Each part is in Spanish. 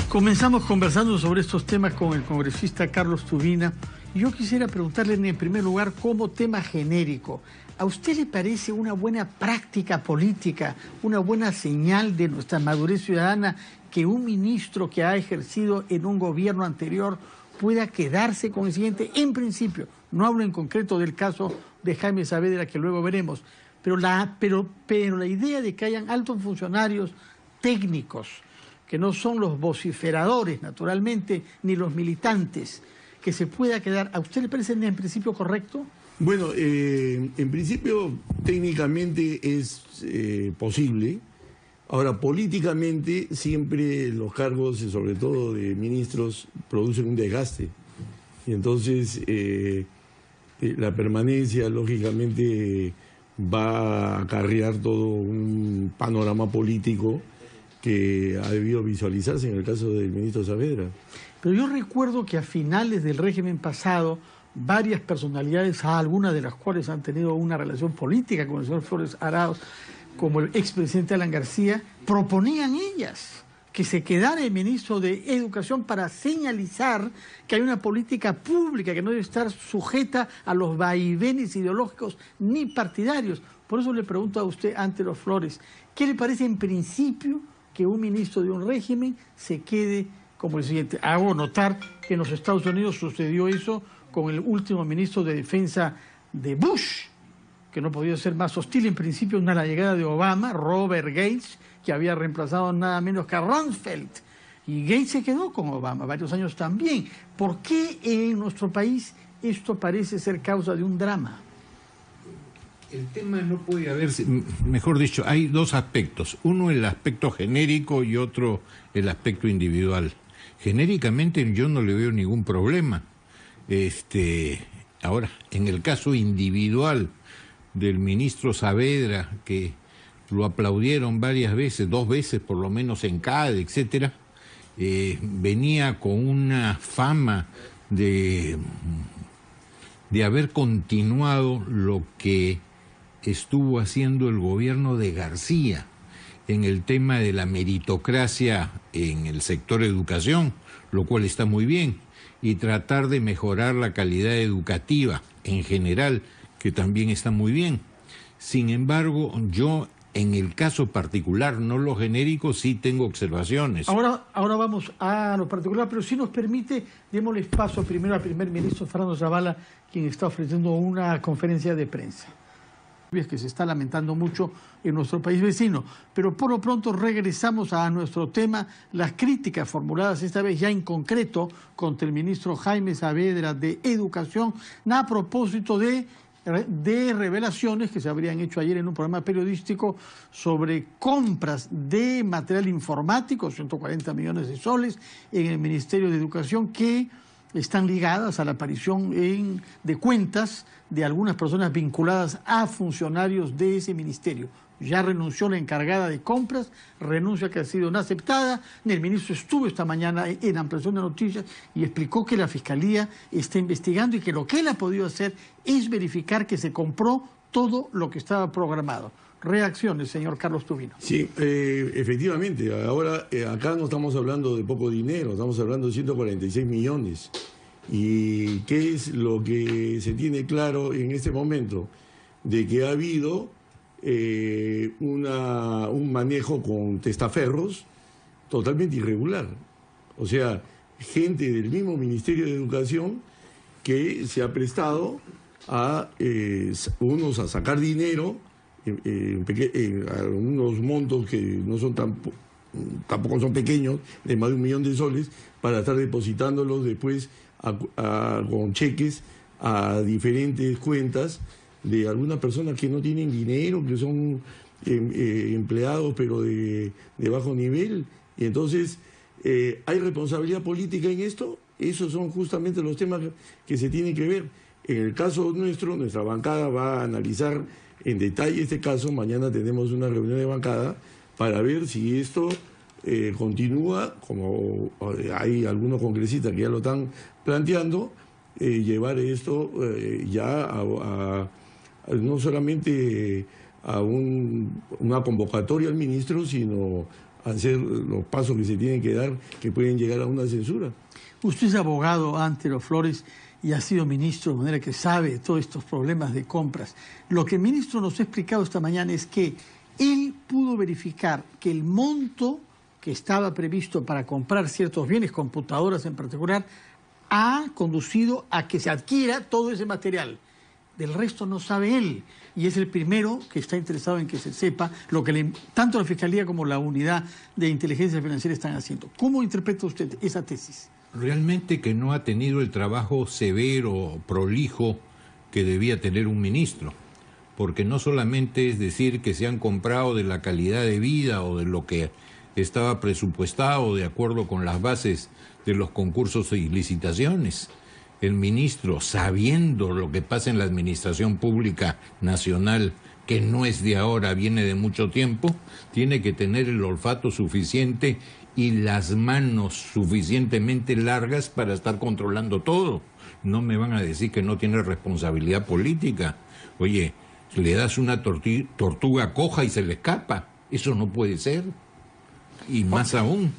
Comenzamos conversando sobre estos temas con el congresista Carlos Tubina. Y yo quisiera preguntarle en primer lugar, como tema genérico, ¿a usted le parece una buena práctica política, una buena señal de nuestra madurez ciudadana que un ministro que ha ejercido en un gobierno anterior pueda quedarse con el siguiente? En principio, no hablo en concreto del caso de Jaime Saavedra, que luego veremos, pero la idea de que hayan altos funcionarios técnicos, que no son los vociferadores, naturalmente, ni los militantes, que se pueda quedar, ¿a usted le parece en principio correcto? Bueno, en principio técnicamente es posible. Ahora, políticamente siempre los cargos, sobre todo de ministros, producen un desgaste. Y entonces la permanencia, lógicamente, va a acarrear todo un panorama político que ha debido visualizarse en el caso del ministro Saavedra. Pero yo recuerdo que a finales del régimen pasado, varias personalidades, algunas de las cuales han tenido una relación política con el señor Flores Arauz, como el expresidente Alan García, proponían ellas que se quedara el ministro de Educación para señalizar que hay una política pública que no debe estar sujeta a los vaivenes ideológicos ni partidarios. Por eso le pregunto a usted, ante los Flores, ¿qué le parece en principio que un ministro de un régimen se quede como el siguiente? Hago notar que en los Estados Unidos sucedió eso con el último ministro de Defensa de Bush, que no podía ser más hostil en principio a la llegada de Obama, Robert Gates, que había reemplazado nada menos que a Rumsfeld. Y Gates se quedó con Obama varios años también. ¿Por qué en nuestro país esto parece ser causa de un drama? El tema no puede haber, mejor dicho, hay dos aspectos. Uno el aspecto genérico y otro el aspecto individual. Genéricamente yo no le veo ningún problema. Ahora, en el caso individual del ministro Saavedra, que lo aplaudieron varias veces, 2 veces por lo menos en CADE, etcétera, venía con una fama de haber continuado lo que estuvo haciendo el gobierno de García en el tema de la meritocracia en el sector educación, lo cual está muy bien, y tratar de mejorar la calidad educativa en general, que también está muy bien. Sin embargo, yo en el caso particular, no lo genérico, sí tengo observaciones. Ahora vamos a lo particular, pero si nos permite, démosle paso primero al primer ministro Fernando Zavala, quien está ofreciendo una conferencia de prensa. Es que se está lamentando mucho en nuestro país vecino, pero por lo pronto regresamos a nuestro tema, las críticas formuladas esta vez ya en concreto contra el ministro Jaime Saavedra de Educación, a propósito de revelaciones que se habrían hecho ayer en un programa periodístico sobre compras de material informático, 140 millones de soles en el Ministerio de Educación, que están ligadas a la aparición de cuentas de algunas personas vinculadas a funcionarios de ese ministerio. Ya renunció la encargada de compras, renuncia que ha sido no aceptada. El ministro estuvo esta mañana en Ampliación de Noticias y explicó que la Fiscalía está investigando y que lo que él ha podido hacer es verificar que se compró todo lo que estaba programado. Reacciones, señor Carlos Tubino. Sí, efectivamente. Ahora, acá no estamos hablando de poco dinero, estamos hablando de 146 millones. ¿Y qué es lo que se tiene claro en este momento? De que ha habido un manejo con testaferros totalmente irregular. O sea, gente del mismo Ministerio de Educación que se ha prestado a unos a sacar dinero a unos montos que no son tampoco son pequeños, de más de 1 millón de soles, para estar depositándolos después con cheques a diferentes cuentas de algunas personas que no tienen dinero, que son empleados pero de bajo nivel. Y entonces, ¿hay responsabilidad política en esto? Esos son justamente los temas que se tienen que ver. En el caso nuestro, nuestra bancada va a analizar en detalle este caso. Mañana tenemos una reunión de bancada para ver si esto continúa, como hay algunos congresistas que ya lo están planteando, llevar esto ya no solamente a una convocatoria al ministro, sino hacer los pasos que se tienen que dar, que pueden llegar a una censura. Usted es abogado, Antero Flores, y ha sido ministro, de manera que sabe todos estos problemas de compras. Lo que el ministro nos ha explicado esta mañana es que él pudo verificar que el monto que estaba previsto para comprar ciertos bienes, computadoras en particular, ha conducido a que se adquiera todo ese material. Del resto no sabe él, y es el primero que está interesado en que se sepa lo que tanto la Fiscalía como la Unidad de Inteligencia Financiera están haciendo. ¿Cómo interpreta usted esa tesis? Realmente que no ha tenido el trabajo severo, prolijo, que debía tener un ministro, porque no solamente es decir que se han comprado de la calidad de vida o de lo que estaba presupuestado de acuerdo con las bases de los concursos y licitaciones. El ministro, sabiendo lo que pasa en la administración pública nacional, que no es de ahora, viene de mucho tiempo, tiene que tener el olfato suficiente y las manos suficientemente largas para estar controlando todo. No me van a decir que no tiene responsabilidad política. Oye, le das una tortuga coja y se le escapa. Eso no puede ser. Y más aún,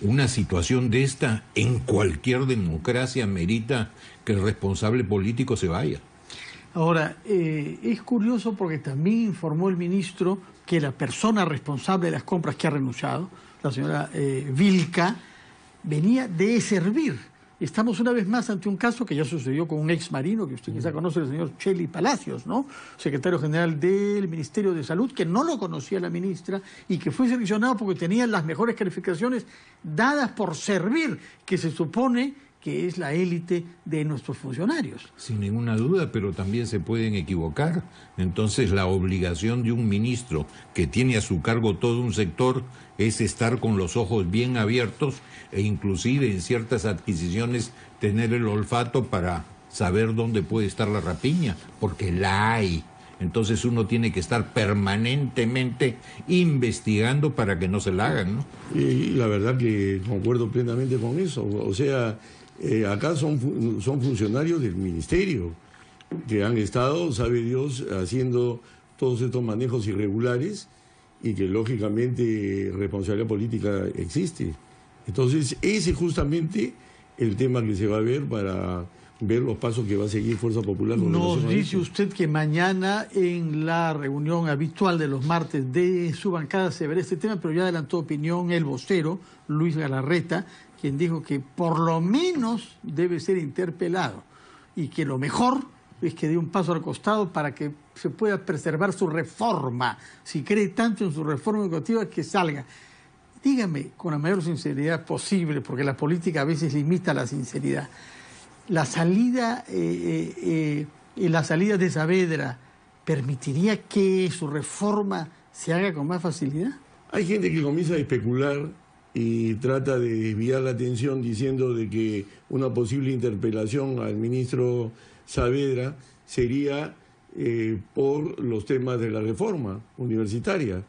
una situación de esta en cualquier democracia merita que el responsable político se vaya. Ahora, es curioso porque también informó el ministro que la persona responsable de las compras que ha renunciado, la señora Vilca, venía de servir. Estamos una vez más ante un caso que ya sucedió con un ex marino, que usted quizá conoce, el señor Chely Palacios, ¿no? Secretario general del Ministerio de Salud, que no lo conocía la ministra y que fue seleccionado porque tenía las mejores calificaciones dadas por servir, que se supone que es la élite de nuestros funcionarios. Sin ninguna duda, pero también se pueden equivocar. Entonces la obligación de un ministro que tiene a su cargo todo un sector es estar con los ojos bien abiertos e inclusive en ciertas adquisiciones tener el olfato para saber dónde puede estar la rapiña, porque la hay. Entonces uno tiene que estar permanentemente investigando para que no se la hagan, ¿no? Y la verdad que concuerdo plenamente con eso. O sea, acá son funcionarios del ministerio que han estado, sabe Dios, haciendo todos estos manejos irregulares y que lógicamente responsabilidad política existe. Entonces ese es justamente el tema que se va a ver para ver los pasos que va a seguir Fuerza Popular. Nos dice usted que mañana en la reunión habitual de los martes de su bancada se verá este tema, pero ya adelantó opinión el vocero Luis Galarreta, quien dijo que por lo menos debe ser interpelado y que lo mejor es que dé un paso al costado para que se pueda preservar su reforma. Si cree tanto en su reforma educativa, que salga. Dígame con la mayor sinceridad posible, porque la política a veces limita la sinceridad. La salida de Saavedra permitiría que su reforma se haga con más facilidad. Hay gente que comienza a especular y trata de desviar la atención diciendo de que una posible interpelación al ministro Saavedra sería por los temas de la reforma universitaria.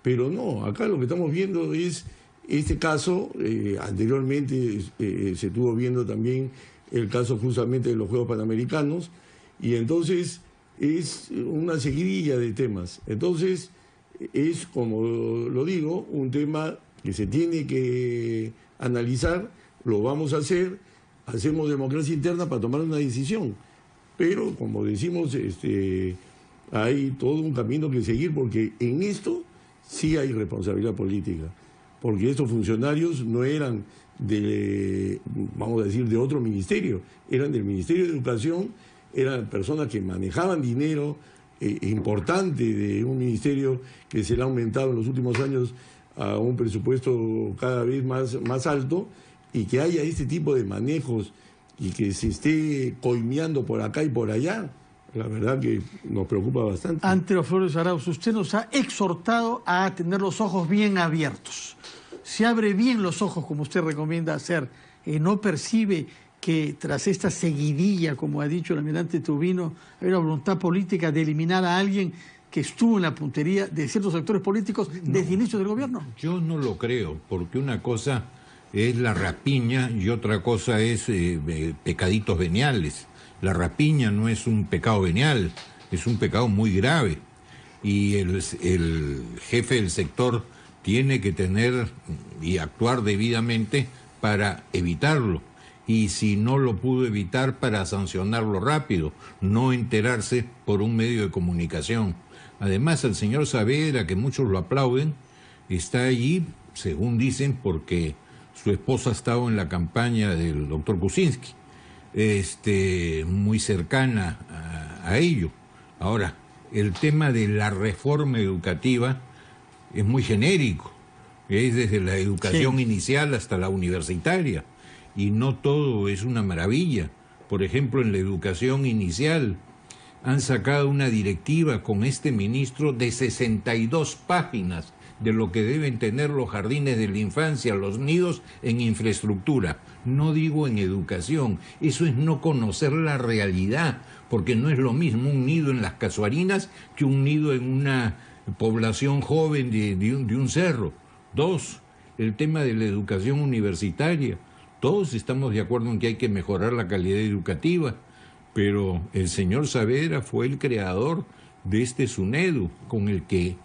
Pero no, acá lo que estamos viendo es este caso. Anteriormente se estuvo viendo también el caso justamente de los Juegos Panamericanos, y entonces es una seguidilla de temas. Entonces es, como lo digo, un tema que se tiene que analizar, lo vamos a hacer, hacemos democracia interna para tomar una decisión. Pero, como decimos, hay todo un camino que seguir, porque en esto sí hay responsabilidad política, porque estos funcionarios no eran vamos a decir, de otro ministerio, eran del Ministerio de Educación, eran personas que manejaban dinero importante de un ministerio que se le ha aumentado en los últimos años a un presupuesto cada vez más alto, y que haya este tipo de manejos y que se esté coimeando por acá y por allá, la verdad que nos preocupa bastante. Antero Flores Arauz, usted nos ha exhortado a tener los ojos bien abiertos. Se abre bien los ojos, como usted recomienda hacer, no percibe que tras esta seguidilla, como ha dicho el almirante Tubino, hay una voluntad política de eliminar a alguien que estuvo en la puntería de ciertos sectores políticos desde el inicio del gobierno. Yo no lo creo, porque una cosa es la rapiña y otra cosa es pecaditos veniales. La rapiña no es un pecado venial, es un pecado muy grave. y el jefe del sector tiene que tener y actuar debidamente para evitarlo. Y si no lo pudo evitar, para sancionarlo rápido, no enterarse por un medio de comunicación. Además, el señor Saavedra, que muchos lo aplauden, está allí, según dicen, porque su esposa ha estado en la campaña del doctor Kuczynski, muy cercana a ello. Ahora, el tema de la reforma educativa es muy genérico, es desde la educación inicial hasta la universitaria, y no todo es una maravilla. Por ejemplo, en la educación inicial han sacado una directiva con este ministro de 62 páginas de lo que deben tener los jardines de la infancia, los nidos, en infraestructura. No digo en educación, eso es no conocer la realidad, porque no es lo mismo un nido en las casuarinas que un nido en una población joven de un cerro. 2, el tema de la educación universitaria. Todos estamos de acuerdo en que hay que mejorar la calidad educativa, pero el señor Saavedra fue el creador de este SUNEDU, con el que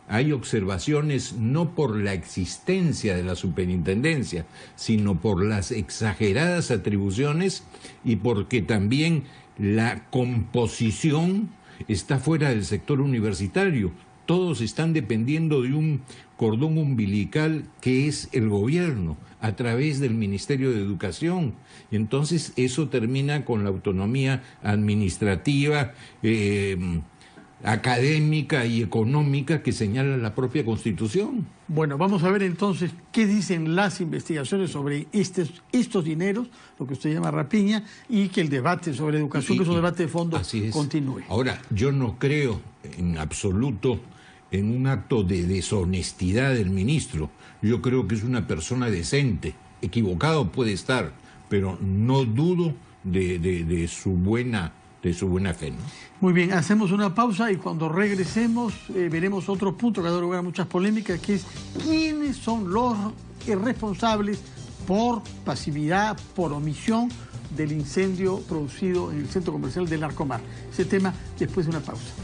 hay observaciones no por la existencia de la superintendencia, sino por las exageradas atribuciones y porque también la composición está fuera del sector universitario. Todos están dependiendo de un cordón umbilical que es el gobierno, a través del Ministerio de Educación. Y entonces eso termina con la autonomía administrativa, académica y económica que señala la propia Constitución. Bueno, vamos a ver entonces qué dicen las investigaciones sobre estos dineros, lo que usted llama rapiña, y que el debate sobre educación, que es un debate de fondo, continúe. Ahora, yo no creo en absoluto en un acto de deshonestidad del ministro. Yo creo que es una persona decente. Equivocado puede estar, pero no dudo de su buena fe, ¿no? Muy bien, hacemos una pausa y cuando regresemos veremos otro punto que ha dado lugar a muchas polémicas, que es quiénes son los responsables por pasividad, por omisión del incendio producido en el centro comercial del Larcomar. Ese tema después de una pausa.